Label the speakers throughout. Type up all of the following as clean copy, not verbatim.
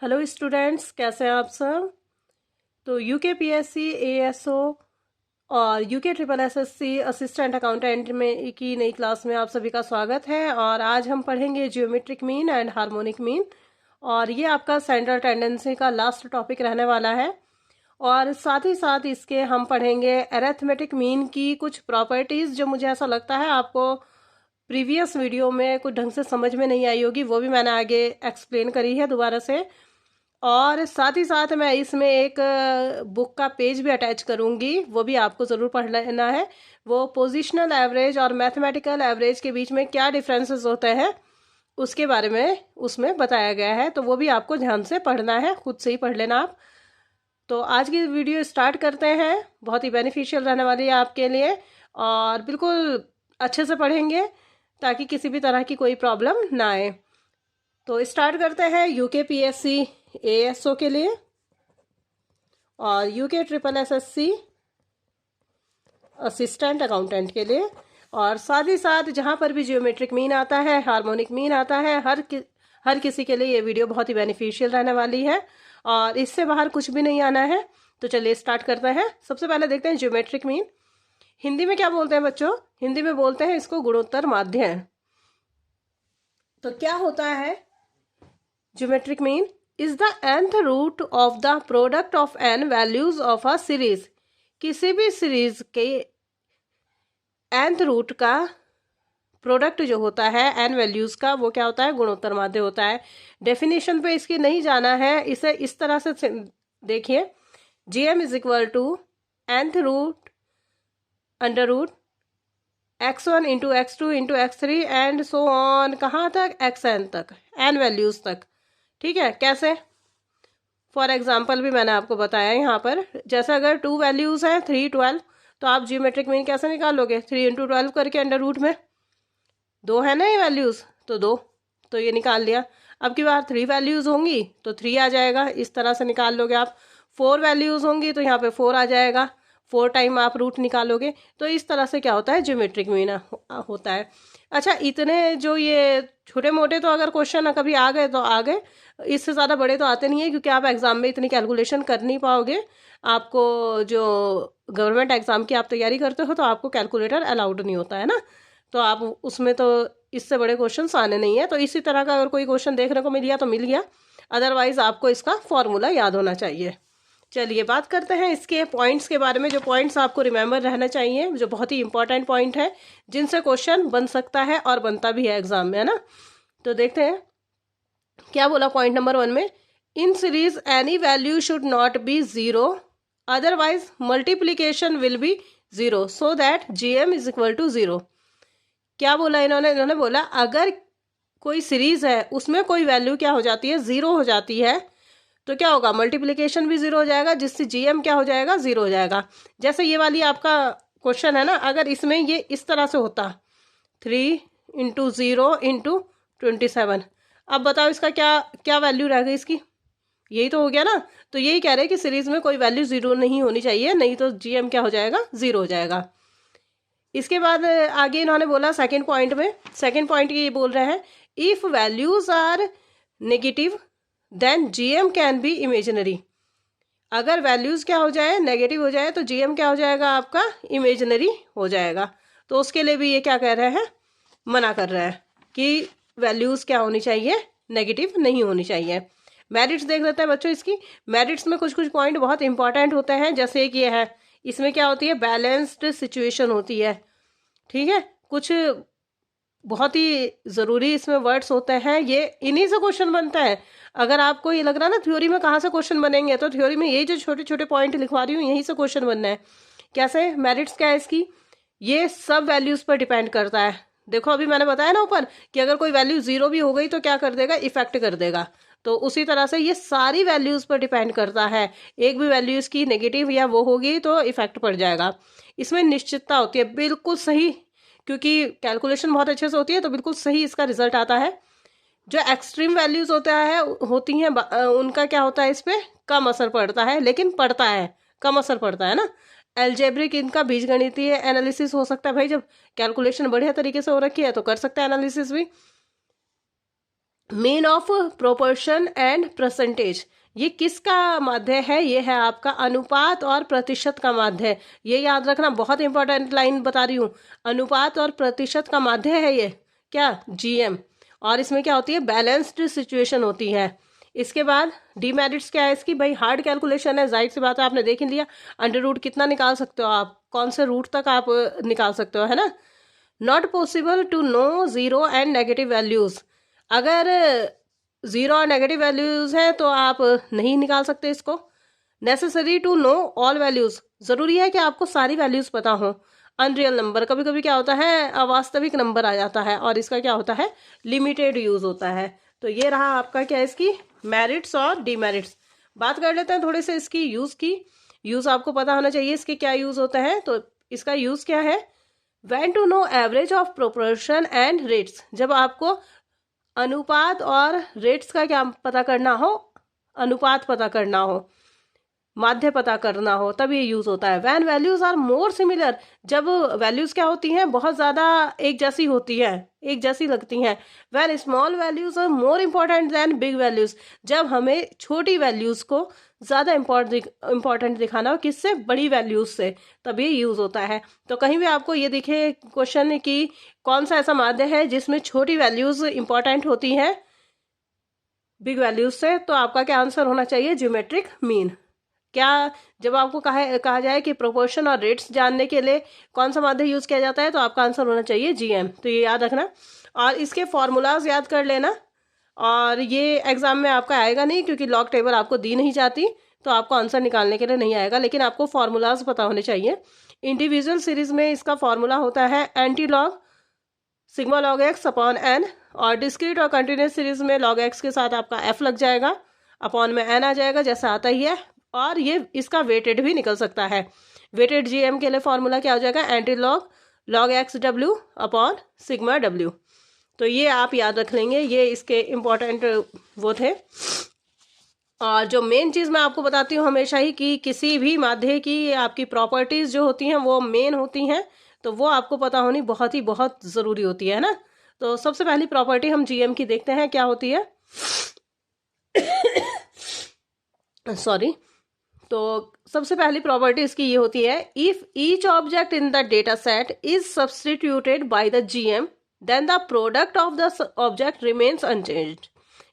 Speaker 1: Hello students, कैसे हैं आप सब। तो यूके पीएससी एएसओ और UK triple SSC assistant accountant में की नई क्लास में आप सभी का स्वागत है। और आज हम पढ़ेंगे geometric mean and harmonic mean, और ये आपका सेंट्रल टेंडेंसी का लास्ट टॉपिक रहने वाला है। और साथ ही साथ इसके हम पढ़ेंगे अरिथमेटिक मीन की कुछ प्रॉपर्टीज़, जो मुझे ऐसा लगता है आपको प्रीवियस वीडियो में कुछ ढंग से समझ में नहीं आई होगी, वो भी मैंने आगे एक्सप्लेन करी है दोबारा से। और साथ ही साथ मैं इसमें एक बुक का पेज भी अटैच करूंगी, वो भी आपको ज़रूर पढ़ लेना है। वो पोजिशनल एवरेज और मैथमेटिकल एवरेज के बीच में क्या डिफरेंसेस होते हैं उसके बारे में उसमें बताया गया है, तो वो भी आपको ध्यान से पढ़ना है, खुद से ही पढ़ लेना आप। तो आज की वीडियो स्टार्ट करते हैं, बहुत ही बेनिफिशियल रहने वाली है आपके लिए, और बिल्कुल अच्छे से पढ़ेंगे ताकि किसी भी तरह की कोई प्रॉब्लम ना आए। तो स्टार्ट करते हैं यूके पीएससी एएसओ के लिए और UK triple SSC assistant accountant के लिए। और साथ ही साथ जहाँ पर भी जियोमेट्रिक मीन आता है, हार्मोनिक मीन आता है, हर किसी के लिए ये वीडियो बहुत ही बेनिफिशियल रहने वाली है, और इससे बाहर कुछ भी नहीं आना है। तो चलिए स्टार्ट करते हैं। सबसे पहले देखते हैं जियोमेट्रिक मीन हिंदी में क्या बोलते हैं बच्चों। हिंदी में बोलते हैं इसको गुणोत्तर माध्य। तो क्या होता है geometric mean? Is the nth root of the product of n values of a series. किसी भी सीरीज के nth रूट का प्रोडक्ट जो होता है n वैल्यूज का, वो क्या होता है? गुणोत्तर माध्य होता है। डेफिनेशन पे इसकी नहीं जाना है, इसे इस तरह से देखिए, gm is equal to nth root under root x1 into x2 into x3 and so on, कहाँ तक? xn तक, n वैल्यूज तक। ठीक है, कैसे? फॉर एग्जाम्पल भी मैंने आपको बताया यहाँ पर, जैसे अगर 2 वैल्यूज हैं 3, 12, तो आप जियोमेट्रिक मीन कैसे निकालोगे? 3 इंटू 12 करके अंडर रूट में 2 है ना ये वैल्यूज, तो 2, तो ये निकाल लिया। अब की बार 3 वैल्यूज होंगी तो 3 आ जाएगा, इस तरह से निकाल लोगे आप। 4 वैल्यूज होंगी तो यहाँ पे 4 आ जाएगा, 4 टाइम आप रूट निकालोगे। तो इस तरह से क्या होता है? ज्योमेट्रिक मीन होता है। अच्छा, इतने जो ये छोटे मोटे तो अगर क्वेश्चन कभी आ गए तो आ गए, इससे ज़्यादा बड़े तो आते नहीं है, क्योंकि आप एग्जाम में इतनी कैलकुलेशन कर नहीं पाओगे। आपको जो गवर्नमेंट एग्जाम की आप तैयारी करते हो तो आपको कैलकुलेटर अलाउड नहीं होता है ना, तो आप उसमें तो इससे बड़े क्वेश्चंस आने नहीं है। तो इसी तरह का अगर कोई क्वेश्चन देखने को मिल गया तो मिल गया, अदरवाइज आपको इसका फॉर्मूला याद होना चाहिए। चलिए बात करते हैं इसके पॉइंट्स के बारे में, जो पॉइंट्स आपको रिमेंबर रहना चाहिए, जो बहुत ही इंपॉर्टेंट पॉइंट है, जिनसे क्वेश्चन बन सकता है और बनता भी है एग्जाम में, है ना। तो देखते हैं क्या बोला पॉइंट नंबर 1 में। In series any value should not be 0, otherwise multiplication will be 0 so that gm is equal to 0। क्या बोला इन्होंने बोला अगर कोई सीरीज है उसमें कोई वैल्यू क्या हो जाती है? 0 हो जाती है, तो क्या होगा? मल्टीप्लीकेशन भी 0 हो जाएगा, जिससे gm क्या हो जाएगा? 0 हो जाएगा। जैसे ये वाली आपका क्वेश्चन है ना, अगर इसमें ये इस तरह से होता 3 इंटू 0 इंटू 27, अब बताओ इसका क्या क्या वैल्यू रह गई इसकी? यही तो हो गया ना। तो यही कह रहे हैं कि सीरीज में कोई वैल्यू 0 नहीं होनी चाहिए, नहीं तो gm क्या हो जाएगा? 0 हो जाएगा। इसके बाद आगे इन्होंने बोला सेकंड पॉइंट में, सेकंड पॉइंट ये बोल रहे हैं, if values are negative then gm can be imaginary. अगर वैल्यूज क्या हो जाए? नेगेटिव हो जाए, तो gm क्या हो जाएगा? आपका इमेजिनरी हो जाएगा। तो उसके लिए भी ये क्या कह रहे हैं? मना कर रहा है कि वैल्यूज क्या होनी चाहिए? नेगेटिव नहीं होनी चाहिए। मेरिट्स देख लेते हैं बच्चों इसकी। मेरिट्स में कुछ कुछ पॉइंट बहुत इंपॉर्टेंट होते हैं, जैसे एक ये है, इसमें क्या होती है? बैलेंस्ड सिचुएशन होती है। ठीक है, कुछ बहुत ही ज़रूरी इसमें वर्ड्स होते हैं, ये इन्हीं से क्वेश्चन बनता है। अगर आपको ये लग रहा है ना थ्योरी में कहाँ से क्वेश्चन बनेंगे, तो थ्योरी में यही जो छोटे छोटे पॉइंट लिखवा रही हूँ, यहीं से क्वेश्चन बनना है। कैसे? मेरिट्स क्या है इसकी? ये सब वैल्यूज पर डिपेंड करता है। देखो अभी मैंने बताया ना ऊपर कि अगर कोई वैल्यू 0 भी हो गई तो क्या कर देगा? इफेक्ट कर देगा। तो उसी तरह से ये सारी वैल्यूज पर डिपेंड करता है। एक भी वैल्यू इसकी नेगेटिव या वो होगी तो इफेक्ट पड़ जाएगा। इसमें निश्चितता होती है, बिल्कुल सही, क्योंकि कैलकुलेशन बहुत अच्छे से होती है, तो बिल्कुल सही इसका रिजल्ट आता है। जो एक्सट्रीम वैल्यूज होती हैं उनका क्या होता है? इस पर कम असर पड़ता है, लेकिन पड़ता है, कम असर पड़ता है ना। एल्जेब्रिक इनका बीजगणितीय एनालिसिस हो सकता है भाई, जब कैलकुलेशन बढ़िया तरीके से हो रखी है तो कर सकते हैं एनालिसिस भी। Mean of proportion and percentage, ये किसका माध्य है? ये है आपका अनुपात और प्रतिशत का माध्य। ये याद रखना, बहुत इंपॉर्टेंट लाइन बता रही हूँ। अनुपात और प्रतिशत का माध्य है ये क्या? जीएम। और इसमें क्या होती है? बैलेंस्ड सिचुएशन होती है। इसके बाद डीमेरिट्स क्या है इसकी? भाई हार्ड कैलकुलेशन है, जाहिर सी बात है, आपने देख ही लिया। अंडर रूट कितना निकाल सकते हो आप? कौन से रूट तक आप निकाल सकते हो, है ना? Not possible to know zero and negative values. अगर जीरो और नेगेटिव वैल्यूज हैं तो आप नहीं निकाल सकते इसको। Necessary to know all values, जरूरी है कि आपको सारी वैल्यूज पता हो। अनरियल नंबर, कभी कभी क्या होता है, अवास्तविक नंबर आ जाता है और इसका क्या होता है? लिमिटेड यूज होता है। तो ये रहा आपका क्या, इसकी मेरिट्स और डीमेरिट्स। बात कर लेते हैं थोड़े से इसकी यूज की। यूज आपको पता होना चाहिए इसके क्या यूज होता है। तो इसका यूज क्या है? When to know average of proportion and rates, जब आपको अनुपात और रेट्स का क्या पता करना हो, अनुपात पता करना हो, माध्य पता करना हो, तब ये यूज होता है। When values are more similar, जब वैल्यूज क्या होती हैं? बहुत ज्यादा एक जैसी होती है, एक जैसी लगती हैं। When small values are more important than big values, जब हमें छोटी वैल्यूज को ज्यादा इंपॉर्टेंट दिखाना हो, किससे? बड़ी वैल्यूज से, तब ये यूज होता है। तो कहीं भी आपको ये दिखे क्वेश्चन कि कौन सा ऐसा माध्य है जिसमें छोटी वैल्यूज इंपॉर्टेंट होती हैं बिग वैल्यूज से, तो आपका क्या आंसर होना चाहिए? Geometric mean. क्या जब आपको कहा जाए कि प्रोपोर्शन और रेट्स जानने के लिए कौन सा माध्य यूज किया जाता है, तो आपका आंसर होना चाहिए जीएम। तो ये याद रखना और इसके फॉर्मूलाज याद कर लेना। और ये एग्जाम में आपका आएगा नहीं, क्योंकि लॉग टेबल आपको दी नहीं जाती, तो आपको आंसर निकालने के लिए नहीं आएगा, लेकिन आपको फॉर्मूलाज पता होने चाहिए। इंडिविजुअल सीरीज में इसका फॉर्मूला होता है antilog sigma log x upon n, और डिस्क्रीट और कंटिन्यूस सीरीज में लॉग एक्स के साथ आपका एफ लग जाएगा, अपॉन में एन आ जाएगा, जैसा आता ही है। और ये इसका वेटेड भी निकल सकता है। वेटेड जीएम के लिए फॉर्मूला क्या हो जाएगा? Anti log log x W upon sigma W. तो ये आप याद रख लेंगे, ये इसके इम्पोर्टेंट वो थे। और जो मेन चीज़ मैं आपको बताती हूँ हमेशा ही कि किसी भी माध्य की आपकी प्रॉपर्टीज जो होती हैं वो मेन होती हैं, तो वो आपको पता होनी बहुत ज़रूरी होती है ना। तो सबसे पहली प्रॉपर्टी हम जीएम की देखते हैं क्या होती है। सॉरी। तो सबसे पहली प्रॉपर्टी इसकी ये होती है, if each object in the data set is substituted by the GM then the product of the object remains unchanged.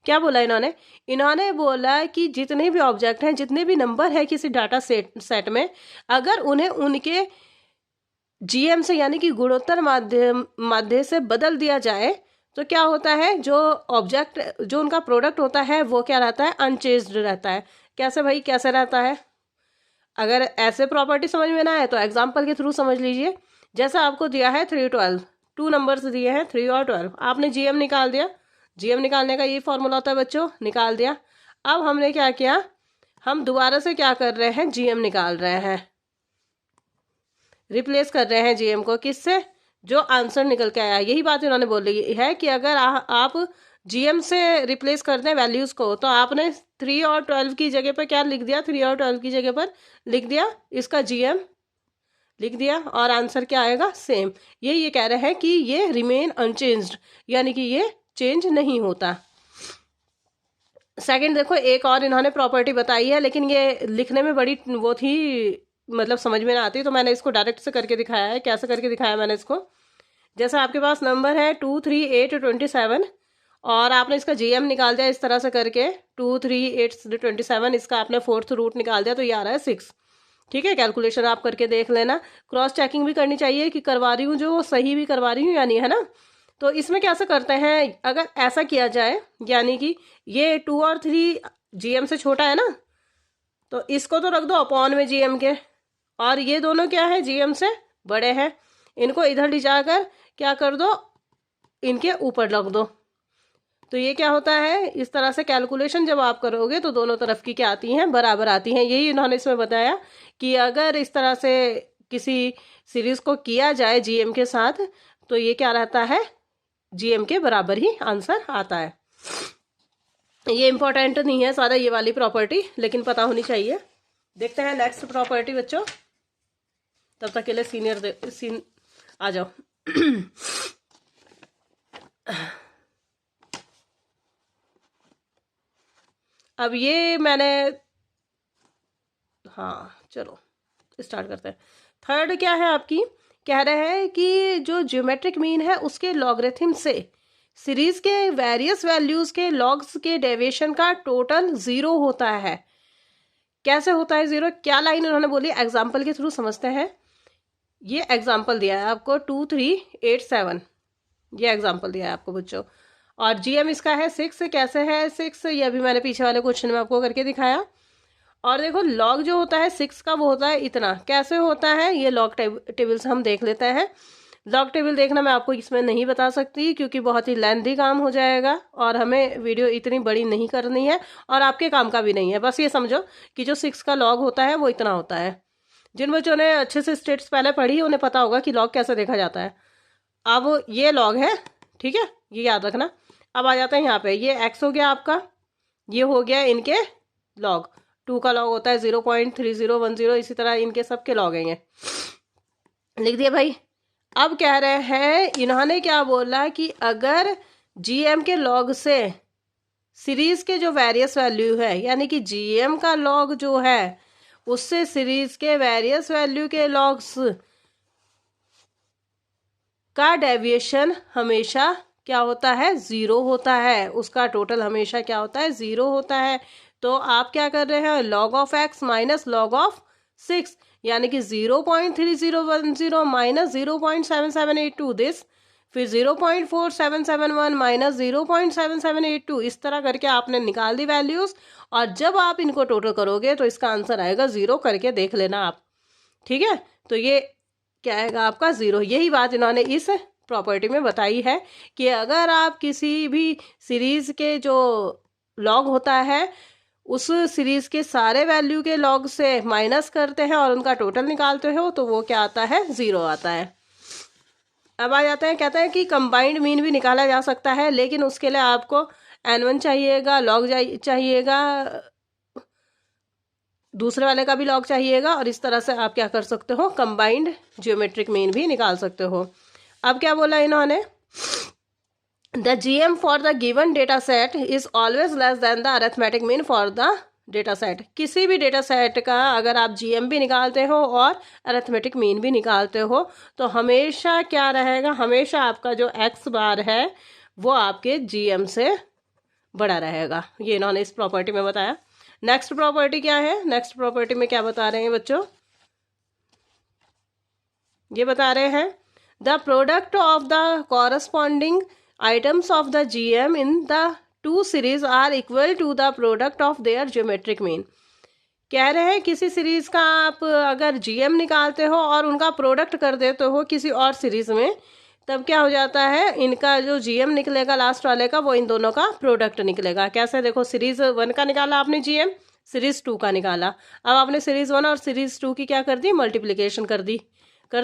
Speaker 1: क्या बोला इन्होंने? इन्होंने बोला कि जितने भी ऑब्जेक्ट हैं, जितने भी नंबर है किसी डाटा सेट में, अगर उन्हें उनके जीएम से यानी कि गुणोत्तर माध्य से बदल दिया जाए, तो क्या होता है? जो ऑब्जेक्ट, जो उनका प्रोडक्ट होता है, वो क्या रहता है? अनचेंज्ड रहता है। कैसे भाई, कैसे रहता है? अगर ऐसे प्रॉपर्टी समझ में ना आए तो एग्जाम्पल के थ्रू समझ लीजिए। जैसा आपको दिया है 3 12, 2 नंबर्स दिए हैं 3 और 12, आपने जीएम निकाल दिया। जीएम निकालने का ये फॉर्मूला होता है बच्चों, निकाल दिया। अब हमने क्या किया? हम दोबारा से क्या कर रहे हैं? जीएम निकाल रहे हैं, रिप्लेस कर रहे हैं जीएम को किससे? जो आंसर निकल के आया। यही बात इन्होंने बोली है कि अगर आप जीएम से रिप्लेस कर दें वैल्यूज को, तो आपने 3 और 12 की जगह पर क्या लिख दिया? 3 और 12 की जगह पर लिख दिया इसका जीएम, लिख दिया, और आंसर क्या आएगा? सेम। ये कह रहे हैं कि ये रिमेन अनचेंज्ड, यानी कि ये चेंज नहीं होता। सेकंड देखो, एक और इन्होंने प्रॉपर्टी बताई है, लेकिन ये लिखने में बड़ी वो थी, मतलब समझ में ना आती, तो मैंने इसको डायरेक्ट से करके दिखाया है। कैसे करके दिखाया मैंने इसको? जैसे आपके पास नंबर है 2 3 8 27, और आपने इसका जीएम निकाल दिया इस तरह से करके 2 3 8 27, इसका आपने 4th रूट निकाल दिया, तो ये आ रहा है 6। ठीक है, कैलकुलेशन आप करके देख लेना। क्रॉस चेकिंग भी करनी चाहिए कि करवा रही हूँ जो सही भी करवा रही हूँ या नहीं, है ना। तो इसमें कैसे करते हैं? अगर ऐसा किया जाए, यानी कि ये 2 और 3 जीएम से छोटा है ना, तो इसको तो रख दो अपॉन में जीएम के, और ये दोनों क्या है? जीएम से बड़े हैं, इनको इधर ले जाकर क्या कर दो? इनके ऊपर रख दो। तो ये क्या होता है? इस तरह से कैलकुलेशन जब आप करोगे तो दोनों तरफ की क्या आती हैं? बराबर आती हैं। यही इन्होंने इसमें बताया कि अगर इस तरह से किसी सीरीज को किया जाए जीएम के साथ, तो ये क्या रहता है? जीएम के बराबर ही आंसर आता है। ये इंपॉर्टेंट नहीं है सारा ये वाली प्रॉपर्टी, लेकिन पता होनी चाहिए। देखते हैं नेक्स्ट प्रॉपर्टी बच्चों, तब तक के लिए सीन आ जाओ। अब ये मैंने, हाँ चलो स्टार्ट करते हैं। थर्ड क्या है आपकी, कह रहे हैं कि जो ज्योमेट्रिक मीन है उसके लॉगरिथम से सीरीज के वेरियस वैल्यूज के लॉग्स के डेविएशन का टोटल 0 होता है। कैसे होता है 0, क्या लाइन उन्होंने बोली, एग्जाम्पल के थ्रू समझते हैं। ये एग्जाम्पल दिया है आपको 2387, ये एग्जाम्पल दिया है आपको बच्चों। और जीएम इसका है 6, कैसे है 6, ये अभी मैंने पीछे वाले क्वेश्चन में आपको करके दिखाया। और देखो लॉग जो होता है 6 का वो होता है इतना, कैसे होता है ये लॉग टेबल से हम देख लेते हैं। लॉग टेबल देखना मैं आपको इसमें नहीं बता सकती क्योंकि बहुत ही लेंथी काम हो जाएगा और हमें वीडियो इतनी बड़ी नहीं करनी है और आपके काम का भी नहीं है। बस ये समझो कि जो 6 का लॉग होता है वो इतना होता है। जिन बच्चों ने अच्छे से स्टेट्स पहले पढ़ी उन्हें पता होगा कि लॉग कैसे देखा जाता है। अब ये लॉग है, ठीक है, ये याद रखना। अब आ जाते हैं यहाँ पे, ये एक्स हो गया आपका, ये हो गया इनके लॉग। 2 का लॉग होता है 0.3010, इसी तरह इनके सबके लॉग हैं ये, लिख दिया भाई। अब कह रहे हैं इन्होंने क्या बोला कि अगर जीएम के लॉग से सीरीज के जो वेरियस वैल्यू है, यानी कि जीएम का लॉग जो है उससे सीरीज के वेरियस वैल्यू के लॉग्स का डेविएशन हमेशा क्या होता है 0 होता है, उसका टोटल हमेशा क्या होता है 0 होता है। तो आप क्या कर रहे हैं, log of x minus log of 6, यानी कि 0.3010 माइनस 0.7782 दिस, फिर 0.4771 माइनस 0.7782, इस तरह करके आपने निकाल दी वैल्यूज। और जब आप इनको टोटल करोगे तो इसका आंसर आएगा 0, करके देख लेना आप, ठीक है। तो ये क्या आएगा आपका 0। यही बात इन्होंने इस प्रॉपर्टी में बताई है कि अगर आप किसी भी सीरीज के जो लॉग होता है उस सीरीज के सारे वैल्यू के लॉग से माइनस करते हैं और उनका टोटल निकालते हो तो वो क्या आता है 0 आता है। अब आ जाते हैं, कहते हैं कि कंबाइंड मीन भी निकाला जा सकता है, लेकिन उसके लिए आपको n1 चाहिएगा, लॉग चाहिएगा, दूसरे वाले का भी लॉग चाहिएगा, और इस तरह से आप क्या कर सकते हो, कंबाइंड ज्योमेट्रिक मीन भी निकाल सकते हो। अब क्या बोला इन्होंने, the GM for the given data set is always less than the arithmetic mean for the data set. किसी भी डेटा सेट का अगर आप जीएम भी निकालते हो और अरिथमेटिक मीन भी निकालते हो तो हमेशा क्या रहेगा, हमेशा आपका जो एक्स बार है वो आपके जीएम से बड़ा रहेगा। ये इन्होंने इस प्रॉपर्टी में बताया। नेक्स्ट प्रॉपर्टी क्या है, नेक्स्ट प्रॉपर्टी में क्या बता रहे हैं बच्चों, ये बता रहे हैं the product of the corresponding items of the GM in the two series are equal to the product of their geometric mean। कह रहे हैं किसी सीरीज का आप अगर GM निकालते हो और उनका प्रोडक्ट कर देते हो किसी और सीरीज में, तब क्या हो जाता है, इनका जो GM निकलेगा लास्ट वाले का वो इन दोनों का प्रोडक्ट निकलेगा। कैसे, देखो सीरीज 1 का निकाला आपने GM, सीरीज 2 का निकाला, अब आपने सीरीज 1 और सीरीज 2 की क्या कर दी, मल्टीप्लीकेशन कर दी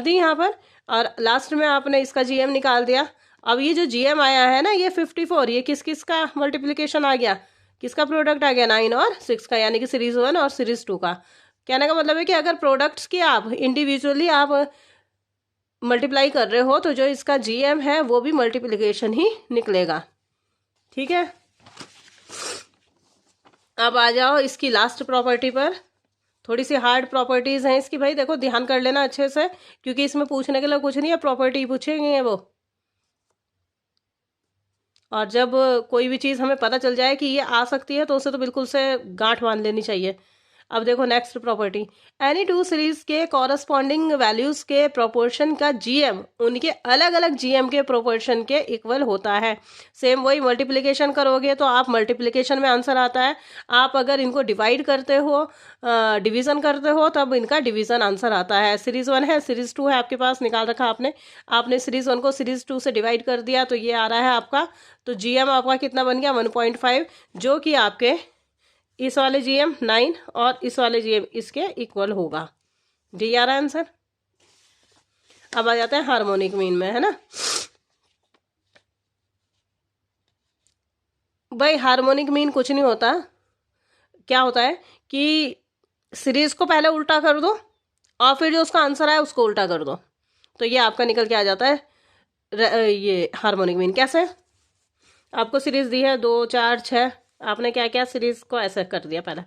Speaker 1: यहाँ पर, और लास्ट में आपने इसका GM निकाल दिया। अब ये जो जीएम आया है ना ये 54, ये किस किस का मल्टीप्लिकेशन आ गया, किसका प्रोडक्ट आ गया, 9 और 6 का, यानी कि सीरीज 1 और सीरीज 2 का। कहने का मतलब है कि अगर प्रोडक्ट्स की आप इंडिविजुअली आप मल्टीप्लाई कर रहे हो तो जो इसका जीएम है वो भी मल्टीप्लिकेशन ही निकलेगा, ठीक है। अब आ जाओ इसकी लास्ट प्रॉपर्टी पर। थोड़ी सी हार्ड प्रॉपर्टीज हैं इसकी भाई, देखो ध्यान कर लेना अच्छे से क्योंकि इसमें पूछने के लिए कुछ नहीं है, प्रॉपर्टी पूछेंगे वो। और जब कोई भी चीज़ हमें पता चल जाए कि ये आ सकती है तो उसे तो बिल्कुल से गांठ बांध लेनी चाहिए। अब देखो next property, any two series के कॉरस्पॉन्डिंग वैल्यूज के प्रोपोर्शन का जीएम उनके अलग अलग जीएम के प्रोपोर्शन के इक्वल होता है। सेम वही मल्टीप्लिकेशन करोगे तो आप मल्टीप्लिकेशन में आंसर आता है, आप अगर इनको डिवाइड करते हो, डिवीज़न करते हो, तब इनका डिवीज़न आंसर आता है। सीरीज 1 है, सीरीज 2 है आपके पास, निकाल रखा आपने सीरीज 1 को सीरीज 2 से डिवाइड कर दिया तो ये आ रहा है आपका, तो जीएम आपका कितना बन गया 1.5, जो कि आपके इस वाले जीएम 9 और इस वाले जीएम इसके इक्वल होगा। जी आ रहा है आंसर। अब आ जाते हैं हार्मोनिक मीन में, है ना भाई। हार्मोनिक मीन कुछ नहीं होता, क्या होता है कि सीरीज को पहले उल्टा कर दो और फिर जो उसका आंसर आए उसको उल्टा कर दो, तो ये आपका निकल के आ जाता है ये हार्मोनिक मीन। कैसे, आपको सीरीज दी है 2 4 6 आपने क्या किया, सीरीज को ऐसे कर दिया पहले,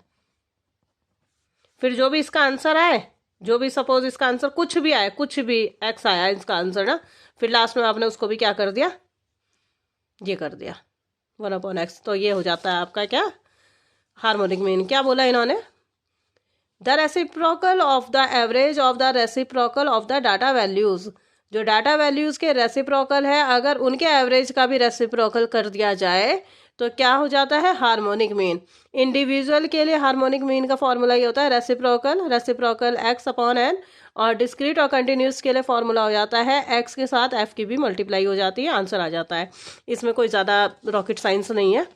Speaker 1: फिर जो भी इसका आंसर आए, जो भी सपोज इसका आंसर कुछ भी आए, कुछ भी एक्स आया इसका आंसर ना, फिर लास्ट में आपने उसको भी क्या कर दिया, ये कर दिया 1/x। तो ये हो जाता है आपका क्या, हार्मोनिक मीन। क्या बोला इन्होंने, the reciprocal of the average of the reciprocal of the data values. जो डाटा वैल्यूज के रेसिप्रोकल है, अगर उनके एवरेज का भी रेसिप्रोकल कर दिया जाए तो क्या हो जाता है, हार्मोनिक मीन। इंडिविजुअल के लिए हार्मोनिक मीन का फॉर्मूला ये होता है रेसिप्रोकल x/n, और डिस्क्रीट और कंटिन्यूस के लिए फॉर्मूला हो जाता है x के साथ f की भी मल्टीप्लाई हो जाती है, आंसर आ जाता है। इसमें कोई ज़्यादा रॉकेट साइंस नहीं है,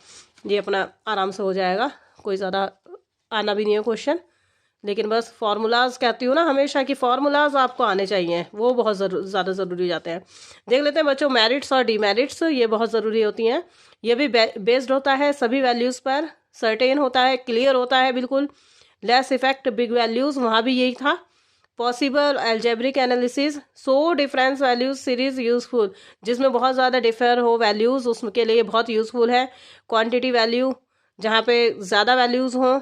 Speaker 1: ये अपना आराम से हो जाएगा, कोई ज़्यादा आना भी नहीं है क्वेश्चन। लेकिन बस फार्मूलाज कहती हूँ ना हमेशा कि फार्मूलाज आपको आने चाहिए, वो बहुत ज़्यादा ज़रूरी हो जाते हैं। देख लेते हैं बच्चों, मेरिट्स और डीमेरिट्स, ये बहुत ज़रूरी होती हैं। ये भी बेस्ड होता है सभी वैल्यूज़ पर, सर्टेन होता है, क्लियर होता है बिल्कुल, लेस इफेक्ट बिग वैल्यूज़, वहाँ भी यही था। Possible algebraic analysis, so difference values series useful, जिसमें बहुत ज़्यादा डिफर हो वैल्यूज़ उसके लिए बहुत यूज़फुल है। क्वांटिटी वैल्यू, जहाँ पे ज़्यादा वैल्यूज़ हों।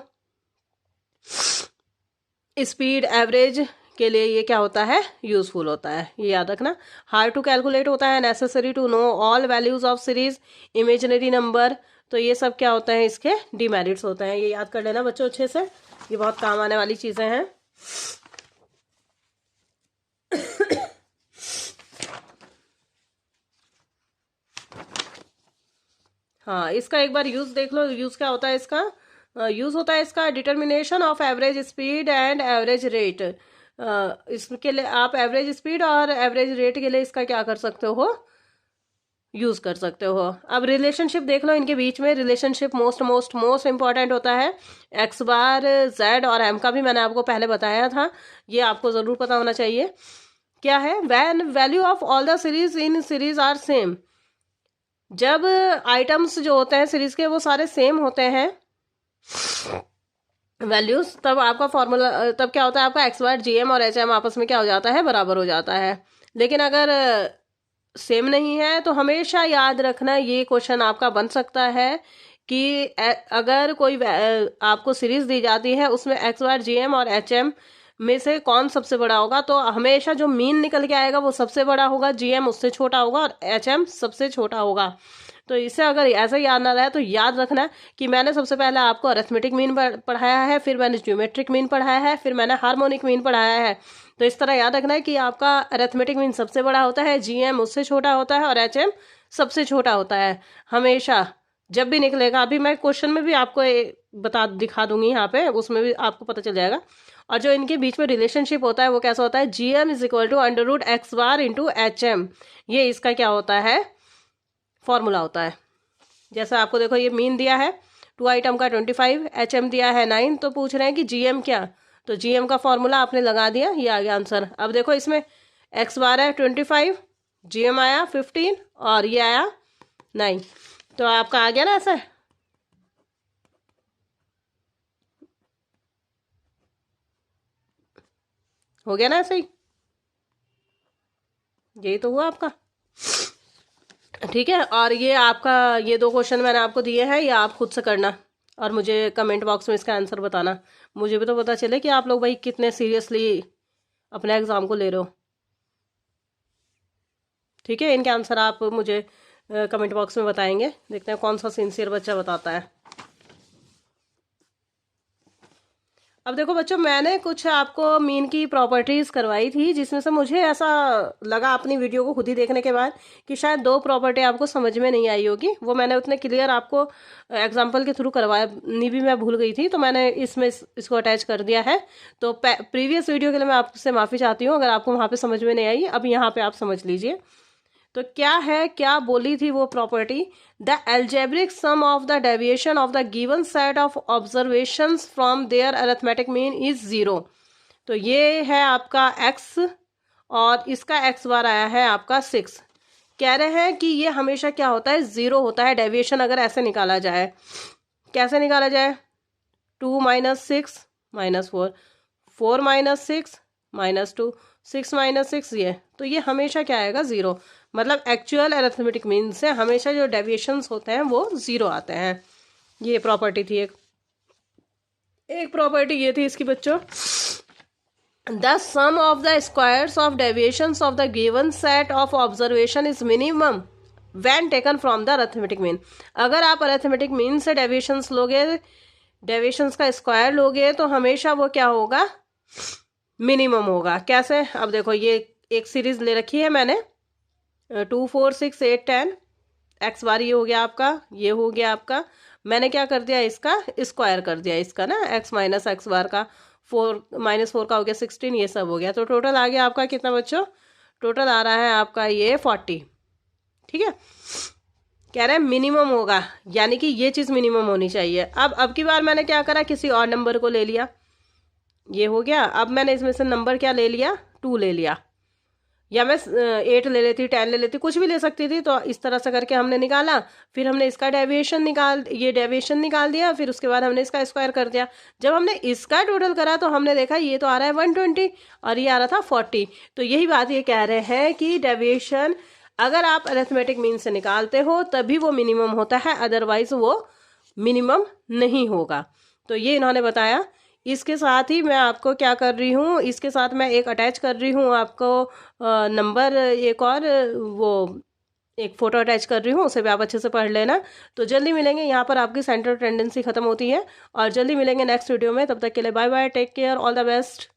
Speaker 1: स्पीड एवरेज के लिए ये क्या होता है, यूजफुल होता है, ये याद रखना। हार्ड टू कैलकुलेट होता है, necessary to know all values of series, imaginary number. तो ये सब क्या होता है, इसके डिमेरिट्स होते हैं, ये याद कर लेना बच्चों अच्छे से, ये बहुत काम आने वाली चीजें हैं। हाँ, इसका एक बार यूज देख लो, यूज क्या होता है इसका, यूज होता है इसका determination of average speed and average rate. इसके लिए आप एवरेज स्पीड और एवरेज रेट के लिए इसका क्या कर सकते हो, यूज कर सकते हो। अब रिलेशनशिप देख लो, इनके बीच में रिलेशनशिप मोस्ट इंपॉर्टेंट होता है। एक्स बार, जेड और एम का भी मैंने आपको पहले बताया था, ये आपको जरूर पता होना चाहिए। क्या है, when value of all the series in series are same, जब आइटम्स जो होते हैं सीरीज के वो सारे सेम होते हैं वैल्यूज, तब आपका फॉर्मूला, तब क्या होता है आपका एक्स बार, जीएम और एचएम आपस में क्या हो जाता है, बराबर हो जाता है। लेकिन अगर सेम नहीं है तो हमेशा याद रखना, ये क्वेश्चन आपका बन सकता है कि अगर कोई आपको सीरीज दी जाती है उसमें एक्स बार, जीएम और एचएम में से कौन सबसे बड़ा होगा, तो हमेशा जो मीन निकल के आएगा वो सबसे बड़ा होगा, जीएम उससे छोटा होगा और एचएम सबसे छोटा होगा। तो इससे अगर ऐसा याद ना रहे तो याद रखना कि मैंने सबसे पहले आपको अरिथमेटिक मीन पढ़ाया है, फिर मैंने ज्योमेट्रिक मीन पढ़ाया है, फिर मैंने हार्मोनिक मीन पढ़ाया है। तो इस तरह याद रखना है कि आपका अरिथमेटिक मीन सबसे बड़ा होता है, जीएम उससे छोटा होता है और एचएम सबसे छोटा होता है। हमेशा जब भी निकलेगा, अभी मैं क्वेश्चन में भी आपको दिखा दूंगी यहाँ पे, उसमें भी आपको पता चल जाएगा। और जो इनके बीच में रिलेशनशिप होता है वो कैसा होता है, GM is equal to under root x bar into HM, ये इसका क्या होता है, फॉर्मूला होता है। जैसा आपको देखो ये मीन दिया है 2 आइटम का 25, एचएम दिया है 9, तो पूछ रहे हैं कि जीएम क्या, तो जीएम का फॉर्मूला आपने लगा दिया, ये आ गया आंसर। अब देखो इसमें एक्स बार है 25, जीएम आया 15 और ये आया 9, तो आपका आ गया ना ऐसा, हो गया ना ऐसे ही, यही तो हुआ आपका, ठीक है। और ये आपका, ये 2 क्वेश्चन मैंने आपको दिए हैं, ये आप खुद से करना और मुझे कमेंट बॉक्स में इसका आंसर बताना, मुझे भी तो पता चले कि आप लोग भाई कितने सीरियसली अपने एग्ज़ाम को ले रहे हो, ठीक है। इनके आंसर आप मुझे कमेंट बॉक्स में बताएंगे, देखते हैं कौन सा सिंसियर बच्चा बताता है। अब देखो बच्चों, मैंने कुछ आपको मीन की प्रॉपर्टीज़ करवाई थी, जिसमें से मुझे ऐसा लगा अपनी वीडियो को खुद ही देखने के बाद कि शायद 2 प्रॉपर्टी आपको समझ में नहीं आई होगी, वो मैंने उतने क्लियर आपको एग्जांपल के थ्रू करवानी भी मैं भूल गई थी, तो मैंने इसमें इसको अटैच कर दिया है। तो प्रीवियस वीडियो के लिए मैं आपसे माफ़ी चाहती हूँ अगर आपको वहाँ पर समझ में नहीं आई, अब यहाँ पर आप समझ लीजिए। तो क्या है, क्या बोली थी वो property, the algebraic sum of the deviation of the given set of observations from their arithmetic mean is 0। तो ये है आपका x और इसका x बार आया है आपका 6। कह रहे हैं कि ये हमेशा क्या होता है, 0 होता है डेविएशन अगर ऐसे निकाला जाए। कैसे निकाला जाए, 2 - 6 - 4, 4 - 6 - 2, 6 - 6, ये तो ये हमेशा क्या आएगा, 0। मतलब एक्चुअल अरिथमेटिक मीन से हमेशा जो डेविएशंस होते हैं वो 0 आते हैं। ये प्रॉपर्टी थी एक प्रॉपर्टी ये थी इसकी बच्चों, the sum of the squares of deviations of the given set of observation is minimum when taken from the arithmetic mean. अगर आप अरिथमेटिक मीन से डेविएशंस लोगे, डेविएशंस का स्क्वायर लोगे, तो हमेशा वो क्या होगा, मिनिमम होगा। कैसे, अब देखो ये एक सीरीज ले रखी है मैंने 2 4 6 8 10 एक्स बार, ये हो गया आपका, ये हो गया आपका, मैंने क्या कर दिया, इसका स्क्वायर कर दिया, इसका ना एक्स माइनस एक्स बार का, 4 -4 का हो गया 16, ये सब हो गया। तो टोटल आ गया आपका कितना बच्चों, टोटल आ रहा है आपका ये 40। ठीक है, कह रहे हैं मिनिमम होगा, यानी कि ये चीज़ मिनिमम होनी चाहिए। अब की बार मैंने क्या करा, किसी और नंबर को ले लिया, ये हो गया। अब मैंने इसमें से नंबर क्या ले लिया, 2 ले लिया, या मैं 8 ले लेती, 10 ले लेती, कुछ भी ले सकती थी। तो इस तरह से करके हमने निकाला, फिर हमने इसका डेविएशन ये डेविएशन निकाल दिया, फिर उसके बाद हमने इसका स्क्वायर कर दिया। जब हमने इसका टोटल करा तो हमने देखा ये तो आ रहा है 120 और ये आ रहा था 40। तो यही बात ये कह रहे हैं कि डेविएशन अगर आप अरिथमेटिक मीन से निकालते हो तभी वो मिनिमम होता है, अदरवाइज वो मिनिमम नहीं होगा। तो ये इन्होंने बताया। इसके साथ ही मैं आपको क्या कर रही हूँ, इसके साथ मैं एक अटैच कर रही हूँ आपको नंबर, एक और वो एक फ़ोटो अटैच कर रही हूँ, उसे भी आप अच्छे से पढ़ लेना। तो जल्दी मिलेंगे, यहाँ पर आपकी सेंट्रल टेंडेंसी खत्म होती है, और जल्दी मिलेंगे नेक्स्ट वीडियो में। तब तक के लिए bye bye, take care, all the best.